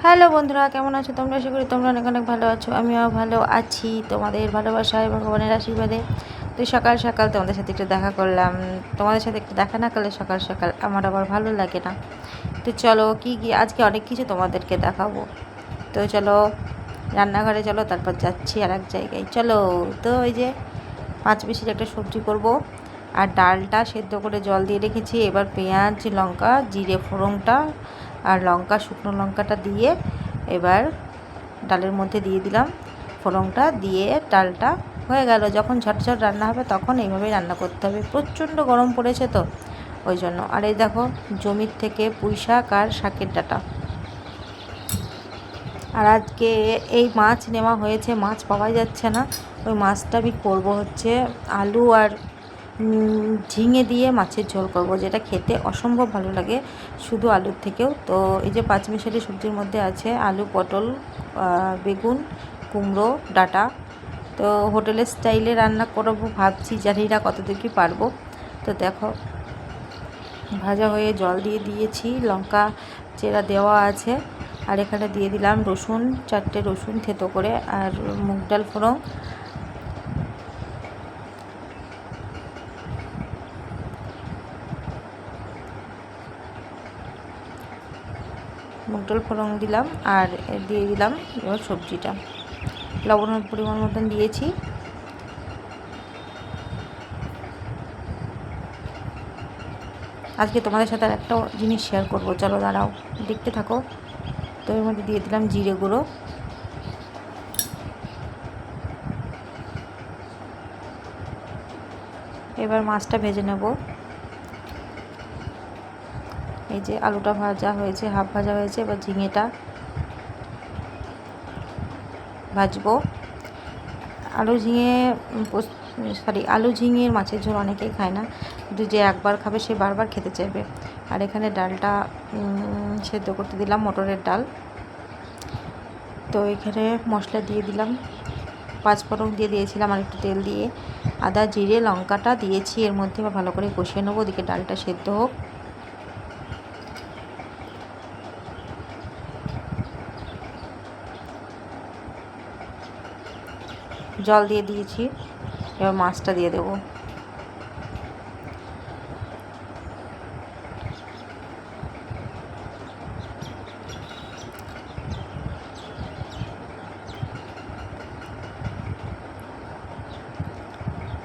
Hello বন্ধুরা, কেমন আছো তোমরা? আশা করি তোমরা অনেক অনেক ভালো আছো। আমিও ভালো আছি তোমাদের ভালোবাসায়, ভগবানের আশীর্বাদে। তো সকাল সকাল তোমাদের সাথে একটু দেখা করলাম। তোমাদের সাথে একটু দেখা না করলে সকাল সকাল আমার আবার ভালো লাগে না। তো চলো কি আজকে অনেক কিছু তোমাদেরকে দেখাবো। তো চলো রান্নাঘরে চলো, তারপর যাচ্ছি আর এক জায়গায়। চলো। তো ওই যে 5 পিসের একটা সবজি করব, আর ডালটা সেদ্ধ করে জল দিয়ে রেখেছি। এবার পেঁয়াজ, লঙ্কা, জিরে ফোড়নটা আর লঙ্কা, শুকনো লঙ্কাটা দিয়ে এবার ডালের মধ্যে দিয়ে দিলাম। ফোড়নটা দিয়ে ডালটা হয়ে গেল। যখন ঝটঝট রান্না হবে তখন এইভাবেই রান্না করতে হবে। প্রচণ্ড গরম পড়েছে তো ওই জন্য। আর এই দেখো জমির থেকে পুঁই শাক আর শাকের ডাঁটা। আর আজকে এই মাছ নেওয়া হয়েছে, মাছ পাওয়া যাচ্ছে না। ওই মাছটা আমি করবো হচ্ছে আলু আর ঝিঙে দিয়ে মাছের ঝোল করব, যেটা খেতে অসম্ভব ভালো লাগে শুধু আলুর থেকেও। তো এই যে পাঁচমিশালি সবজির মধ্যে আছে আলু, পটল, বেগুন, কুমড়ো, ডাঁটা। তো হোটেলের স্টাইলে রান্না করবো ভাবছি, জানি না কতদূর কি পারবো। তো দেখো ভাজা হয়ে জল দিয়ে দিয়েছি, লঙ্কা চেরা দেওয়া আছে। আর এখানে দিয়ে দিলাম রসুন, 4টে রসুন থেতো করে, আর মুগ ডাল ফোড়ন, ফোড়ন দিলাম। আর দিয়ে দিলাম এবার সবজিটা, লবণের পরিমাণ মতন দিয়েছি। আজকে তোমাদের সাথে আর একটা জিনিস শেয়ার করবো, চলো দাঁড়াও দেখতে থাকো। তো এর মধ্যে দিয়ে দিলাম জিরে গুঁড়ো, এবার মাছটা ভেজে নেব। এই যে আলুটা ভাজা হয়েছে, হাফ ভাজা হয়েছে, এবার ঝিঙেটা ভাজবো। আলু ঝিঙের মাছের ঝোল অনেকেই খায় না, কিন্তু যে একবার খাবে সে বারবার খেতে চাইবে। আর এখানে ডালটা সেদ্ধ করতে দিলাম, মটরের ডাল। তো এখানে মশলা দিয়ে দিলাম, 5 ফোড়ন দিয়ে দিয়েছিলাম, আর একটু তেল দিয়ে আদা জিরে লঙ্কাটা দিয়েছি এর মধ্যে। এবার ভালো করে কষিয়ে নেবো, ওদিকে ডালটা সেদ্ধ হোক। জল দিয়ে দিয়েছি, এবার মাছটা দিয়ে দেবো।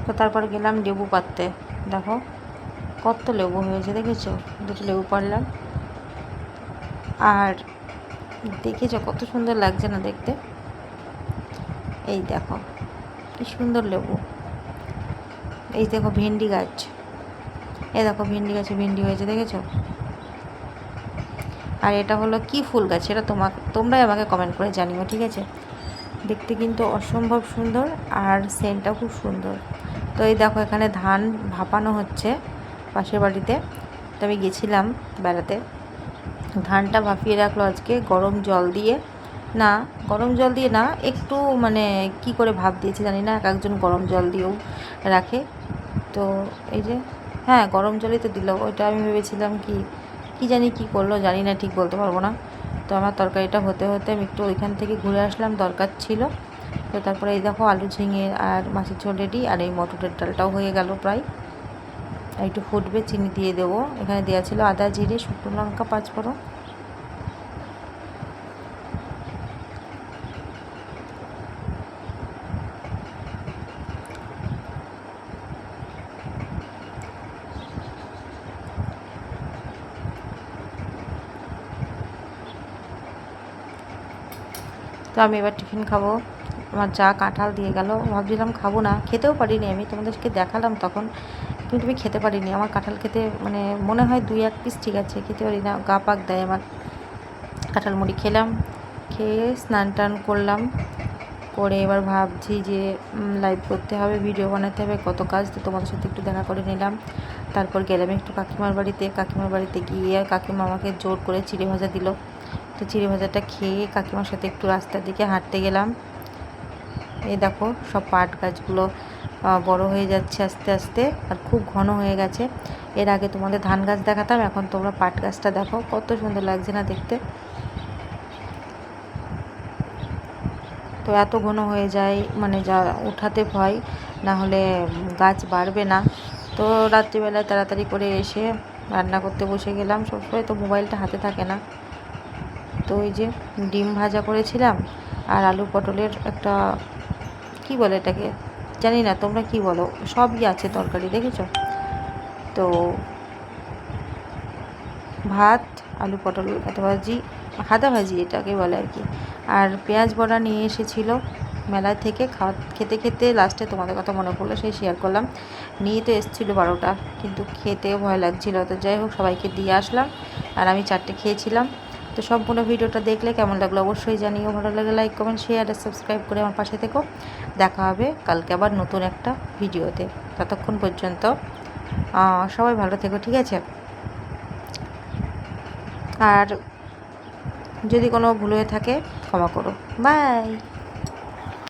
তো তারপর গেলাম লেবু পাড়তে। দেখো কত লেবু হয়েছে, দেখেছো? 2টো লেবু পাড়লাম। আর দেখেছো কত সুন্দর লাগছে না দেখতে? এই দেখো কি সুন্দর লেবু। এই দেখো ভেন্ডি গাছ, এই দেখো ভেন্ডি গাছে ভেন্ডি হয়েছে, দেখেছো? আর এটা হলো কি ফুল গাছ, এটা তোমরাই আমাকে কমেন্ট করে জানিও, ঠিক আছে? দেখতে কিন্তু অসম্ভব সুন্দর, আর সেন্টটাও খুব সুন্দর। তো এই দেখো এখানে ধান ভাপানো হচ্ছে পাশের বাড়িতে। তো আমি গেছিলাম বেড়াতে, ধানটা ভাপিয়ে রাখলো আজকে গরম জল দিয়ে। না, গরম জল দিয়ে না, একটু মানে কি করে ভাপ দিয়েছে জানি না, এক একজন গরম জল দিয়েও রাখে। তো এই যে হ্যাঁ গরম জলই তো দিল। ওইটা আমি ভেবেছিলাম কি জানি কি করলো, জানি না, ঠিক বলতে পারবো না। তো আমার তরকারিটা হতে হতে আমি একটু ওইখান থেকে ঘুরে আসলাম, দরকার ছিল। তো তারপরে এই দেখো আলু ঝিঙে আর মাছের ঝোল রেডি, আর এই মটরের ডালটাও হয়ে গেল প্রায়। আর একটু ফুটবে, চিনি দিয়ে দেবো। এখানে দেওয়া ছিল আদা জিরে শুকনো লঙ্কা 5 ফোড়ন। তো আমি এবার টিফিন খাবো। আমার যা কাঁঠাল দিয়ে গেল, ভাবছিলাম খাবো না, খেতেও পারিনি। আমি তোমাদেরকে দেখালাম তখন, কিন্তু আমি খেতে পারিনি। আমার কাঁঠাল খেতে মানে মনে হয় 2-1 পিস ঠিক আছে, খেতে পারি না, গা পাক দেয় আমার। কাঁঠাল মুড়ি খেলাম, খেয়ে স্নান টান করলাম, করে এবার ভাবছি যে লাইভ করতে হবে, ভিডিও বানাতে হবে, কত কাজ। তো তোমাদের সাথে একটু দেখা করে নিলাম। তারপর গেলাম একটু কাকিমার বাড়িতে গিয়ে কাকিমা আমাকে জোর করে চিড়ে ভাজা দিল। তো চিড়ে ভাজাটা খেয়ে কাকিমার সাথে একটু রাস্তার দিকে হাঁটতে গেলাম। এই দেখো সব পাট গাছগুলো বড় হয়ে যাচ্ছে আস্তে আস্তে, আর খুব ঘন হয়ে গেছে। এর আগে তোমাদের ধান গাছ দেখাতাম, এখন তোমরা পাট গাছটা দেখো কত সুন্দর লাগছে না দেখতে? এত ঘন হয়ে যায় মানে যা উঠাতে ভয়, না হলে গাছ বাড়বে না। তো রাত্রিবেলায় তাড়াতাড়ি করে এসে রান্না করতে বসে গেলাম। সবসময় তো মোবাইলটা হাতে থাকে না। তো ওই যে ডিম ভাজা করেছিলাম আর আলু পটলের একটা কি বলে এটাকে জানি না, তোমরা কি বলো, সবই আছে তরকারি, দেখেছো তো। ভাত, আলু পটল হাদা ভাজি এটাকে বলে আর কি। আর পেঁয়াজ বড়া নিয়ে এসেছিলো মেলা থেকে। খেতে খেতে লাস্টে তোমাদের কথা মনে পড়লো, সেই শেয়ার করলাম। নিয়ে তো এসেছিলো 12টা, কিন্তু খেতেও ভয় লাগছিলো। তো যাই হোক, সবাইকে দিয়ে আসলাম আর আমি 4টে খেয়েছিলাম। তো সম্পূর্ণ ভিডিওটা দেখলে কেমন লাগলো অবশ্যই জানিও। ভালো লাগে লাইক, কমেন্ট, শেয়ার আর সাবস্ক্রাইব করে আমার পাশে থেকো। দেখা হবে কালকে আবার নতুন একটা ভিডিওতে। ততক্ষণ পর্যন্ত সবাই ভালো থেকো, ঠিক আছে। আর যদি কোনো ভুল হয়ে থাকে ক্ষমা করো। বাই।